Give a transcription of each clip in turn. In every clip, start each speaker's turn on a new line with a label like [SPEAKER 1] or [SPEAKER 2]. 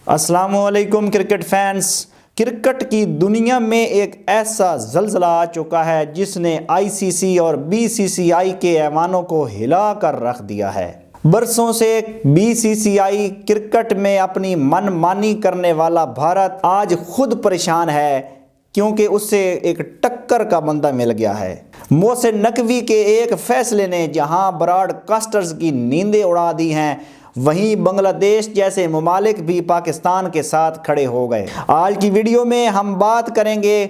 [SPEAKER 1] अस्सलाम वालेकुम cricket fans. Cricket की दुनिया में एक ऐसा ज़लज़ला आ चुका है जिसने आईसीसी और बीसीसीआई के ऐवानों को हिला कर रख दिया है। बरसों से बीसीसीआई क्रिकेट में अपनी मनमानी करने वाला भारत आज खुद परेशान है क्योंकि उससे एक टक्कर का बंदा मिल गया है। मोहसिन नकवी के एक फैसले ने जहां ब्रॉडकास्टर्स की नींदें उड़ा दी हैं, वहीं बांग्लादेश जैसे ममालिक भी पाकिस्तान के साथ खड़े हो गए। आज की वीडियो में हम बात करेंगे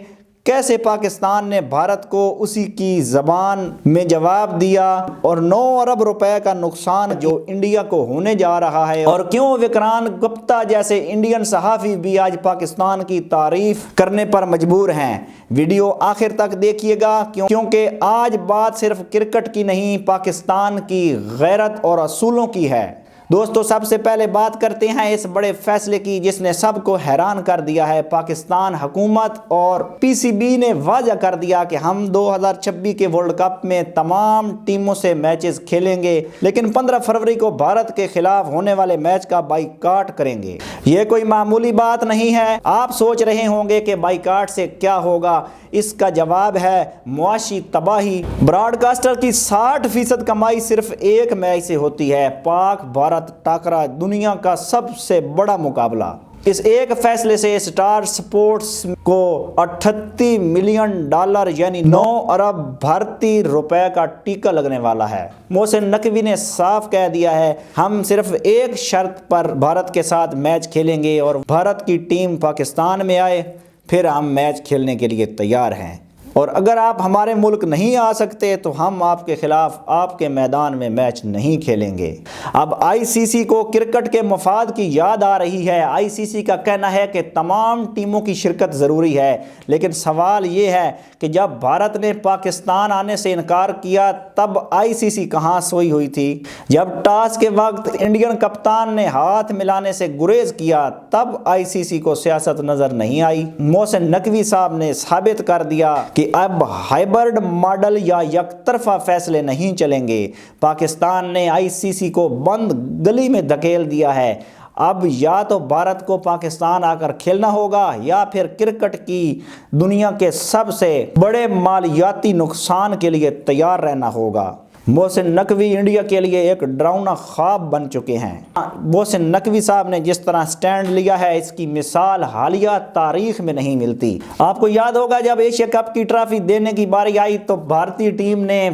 [SPEAKER 1] कैसे पाकिस्तान ने भारत को उसी की ज़बान में जवाब दिया और 9 अरब रुपए का नुकसान जो इंडिया को होने जा रहा है, और क्यों विक्रांत गुप्ता जैसे इंडियन सहाफ़ी भी आज पाकिस्तान की तारीफ करने पर मजबूर हैं। वीडियो आखिर तक देखिएगा क्योंकि आज बात सिर्फ क्रिकेट की नहीं, पाकिस्तान की गैरत और असूलों की है। दोस्तों, सबसे पहले बात करते हैं इस बड़े फैसले की जिसने सबको हैरान कर दिया है। पाकिस्तान हुकूमत और पीसीबी ने वादा कर दिया कि हम 2026 के वर्ल्ड कप में तमाम टीमों से मैचेस खेलेंगे, लेकिन 15 फरवरी को भारत के खिलाफ होने वाले मैच का बाइकाट करेंगे। ये कोई मामूली बात नहीं है। आप सोच रहे होंगे कि बाइकाट से क्या होगा, इसका जवाब है मुआशी तबाही। ब्रॉडकास्टर की 60% कमाई सिर्फ एक मैच से होती है। पाक भारत टाकरा दुनिया का सबसे बड़ा मुकाबला। इस एक फैसले से स्टार स्पोर्ट्स को $38 मिलियन यानी 9 अरब भारतीय रुपए का टीका लगने वाला है। मोहसिन नकवी ने साफ कह दिया है, हम सिर्फ एक शर्त पर भारत के साथ मैच खेलेंगे और भारत की टीम पाकिस्तान में आए, फिर हम मैच खेलने के लिए तैयार हैं, और अगर आप हमारे मुल्क नहीं आ सकते तो हम आपके खिलाफ आपके मैदान में मैच नहीं खेलेंगे। अब आईसीसी को क्रिकेट के मफाद की याद आ रही है। आईसीसी का कहना है कि तमाम टीमों की शिरकत ज़रूरी है, लेकिन सवाल ये है कि जब भारत ने पाकिस्तान आने से इनकार किया तब आईसीसी कहाँ सोई हुई थी? जब टॉस के वक्त इंडियन कप्तान ने हाथ मिलाने से गुरेज किया तब आईसीसी को सियासत नज़र नहीं आई। मोहसिन नकवी साहब ने साबित कर दिया कि अब हाइब्रिड मॉडल या यकतरफा फैसले नहीं चलेंगे। पाकिस्तान ने आईसीसी को बंद गली में धकेल दिया है। अब या तो भारत को पाकिस्तान आकर खेलना होगा या फिर क्रिकेट की दुनिया के सबसे बड़े मालियाती नुकसान के लिए तैयार रहना होगा। मोहसिन नकवी इंडिया के लिए एक डरावना ख्वाब बन चुके हैं। मोहसिन नकवी साहब ने जिस तरह स्टैंड लिया है, इसकी मिसाल हालिया तारीख में नहीं मिलती। आपको याद होगा जब एशिया कप की ट्रॉफी देने की बारी आई तो भारतीय टीम ने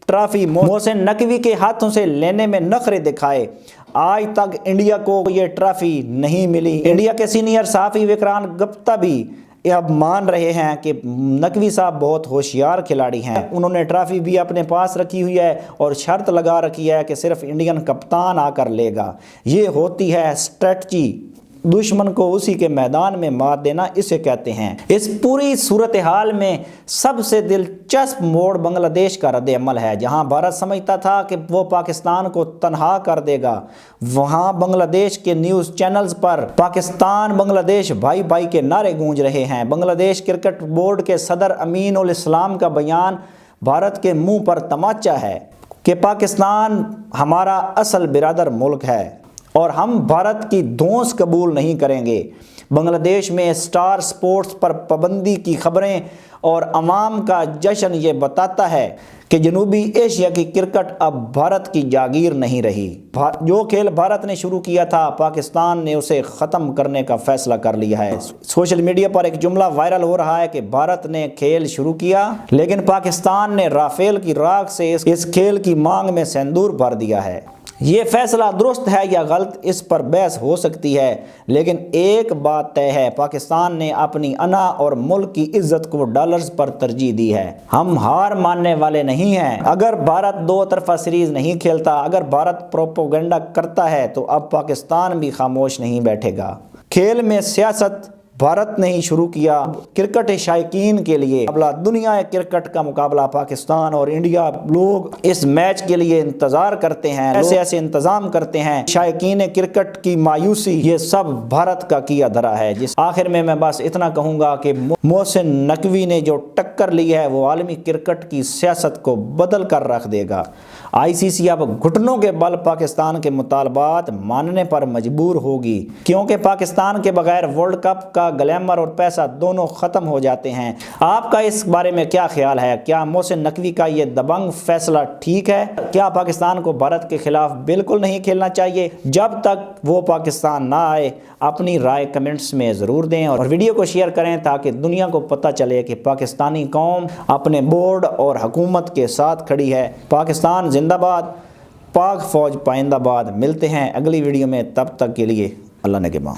[SPEAKER 1] ट्रॉफी मोहसिन नकवी के हाथों से लेने में नखरे दिखाए। आज तक इंडिया को ये ट्रॉफी नहीं मिली। इंडिया के सीनियर सहाफ़ी विक्रांत गुप्ता भी अब मान रहे हैं कि नकवी साहब बहुत होशियार खिलाड़ी हैं। उन्होंने ट्रॉफी भी अपने पास रखी हुई है और शर्त लगा रखी है कि सिर्फ इंडियन कप्तान आकर लेगा। ये होती है स्ट्रेटजी, दुश्मन को उसी के मैदान में मार देना, इसे कहते हैं। इस पूरी सूरत हाल में सबसे दिलचस्प मोड़ बांग्लादेश का रद्द-ए-अमल है। जहां भारत समझता था कि वो पाकिस्तान को तनहा कर देगा, वहां बांग्लादेश के न्यूज़ चैनल्स पर पाकिस्तान बांग्लादेश भाई भाई के नारे गूंज रहे हैं। बांग्लादेश क्रिकेट बोर्ड के सदर अमीन उल इस्लाम का बयान भारत के मुंह पर तमाचा है कि पाकिस्तान हमारा असल बिरादर मुल्क है और हम भारत की धौंस कबूल नहीं करेंगे। बांग्लादेश में स्टार स्पोर्ट्स पर पाबंदी की खबरें और अवाम का जश्न ये बताता है कि जनूबी एशिया की क्रिकेट अब भारत की जागीर नहीं रही। जो खेल भारत ने शुरू किया था, पाकिस्तान ने उसे ख़त्म करने का फैसला कर लिया है। सोशल मीडिया पर एक जुमला वायरल हो रहा है कि भारत ने खेल शुरू किया लेकिन पाकिस्तान ने राफेल की राख से इस खेल की मांग में सिंदूर भर दिया है। ये फैसला दुरुस्त है या गलत, इस पर बहस हो सकती है, लेकिन एक बात तय है, पाकिस्तान ने अपनी अना और मुल्क की इज्जत को डॉलर्स पर तरजीह दी है। हम हार मानने वाले नहीं हैं। अगर भारत 2 तरफा सीरीज नहीं खेलता, अगर भारत प्रोपोगंडा करता है तो अब पाकिस्तान भी खामोश नहीं बैठेगा। खेल में सियासत भारत ने ही शुरू किया। क्रिकेट शायकीन के लिए मुकाबला, दुनिया क्रिकेट का मुकाबला पाकिस्तान और इंडिया, लोग इस मैच के लिए इंतजार करते हैं, ऐसे ऐसे इंतजाम करते हैं। शायकीन क्रिकेट की मायूसी, ये सब भारत का किया धरा है। जिस आखिर में मैं बस इतना कहूंगा कि मोहसिन नकवी ने जो टक्कर ली है वो आलमी क्रिकेट की सियासत को बदल कर रख देगा। आईसीसी अब घुटनों के बल पाकिस्तान के मुतालबात मानने पर मजबूर होगी, क्योंकि पाकिस्तान के बगैर वर्ल्ड कप का ग्लैमर और पैसा दोनों खत्म हो जाते हैं। आपका इस बारे में क्या ख्याल है? क्या मोहसिन नकवी का ये दबंग फैसला ठीक है? क्या पाकिस्तान को भारत के खिलाफ बिल्कुल नहीं खेलना चाहिए? जब तक वो पाकिस्तान ना आए अपनी राय कमेंट्स में ज़रूर दें और वीडियो को शेयर करें ताकि दुनिया को पता चले कि पाकिस्तानी कौम अपने बोर्ड और हुकूमत के साथ खड़ी है। पाकिस्तान जिंदाबाद, पाक फौज पाइंदाबाद। मिलते हैं अगली वीडियो में, तब तक के लिए अल्लाह ने के बाद।